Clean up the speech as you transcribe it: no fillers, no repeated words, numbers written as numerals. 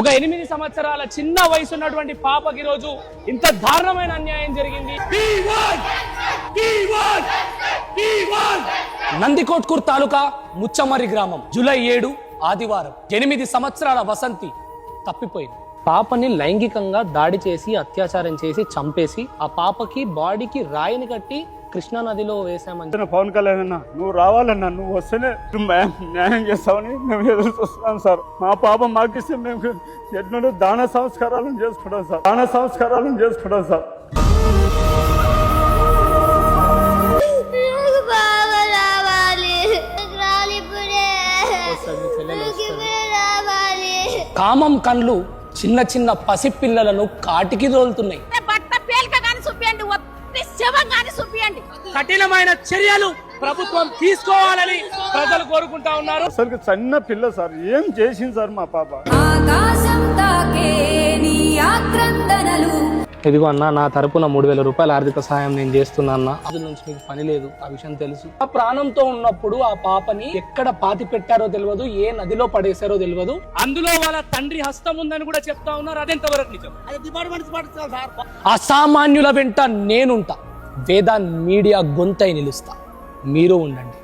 ఒక 8 సంవత్సరాల చిన్న వయసు ఉన్నటువంటి పాపకి రోజు ఇంత దారుణమైన అన్యాయం జరిగింది. నందికోట్కూర్ తాలూకా ముచ్చమర్రి గ్రామం, జూలై 7 ఆదివారం. 8 సంవత్సరాల వసంతి తప్పిపోయింది. పాపని లైంగికంగా దాడి చేసి అత్యాచారం చేసి చంపేసి ఆ పాపకి బాడీకి రాయిని కట్టి కృష్ణా నదిలో వేసామని. పవన్ కళ్యాణ్ అన్న, నువ్వు రావాలన్నా, నువ్వు వస్తేనే న్యాయం చేస్తామని మేము ఎదురు చూస్తున్నాం సార్. మా పాప మాకిస్తే మేము ఎన్నో దాన సంస్కారాలను చేసుకుంటాం సార్. సార్ కామం కండ్లు చిన్న చిన్న పసిపిల్లలను కాటికి తోలుతున్నాయి. కఠినమైన చర్యలు ప్రభుత్వం తీసుకోవాలని ప్రజలు కోరుకుంటా ఉన్నారు. అసలు చిన్న పిల్ల సార్, ఏం చేసింది సార్ మా పాప? ఇదిగో అన్న, నా తరపున 3,000 రూపాయల ఆర్థిక సహాయం నేను చేస్తున్నా అన్న. అది నుంచి మీకు పని లేదు, ఆ విషయం తెలుసు. ఆ ప్రాణంతో ఉన్నప్పుడు ఆ పాపని ఎక్కడ పాతి పెట్టారో తెలియదు, ఏ నదిలో పడేశారో తెలియదు. అందులో వాళ్ళ తండ్రి హస్తం ఉందని కూడా చెప్తా ఉన్నారు. అదెంతవరకు నిజం? అసామాన్యుల వెంట నేనుంటా, వేదా మీడియా గొంతై నిలుస్తా, మీరు ఉండండి.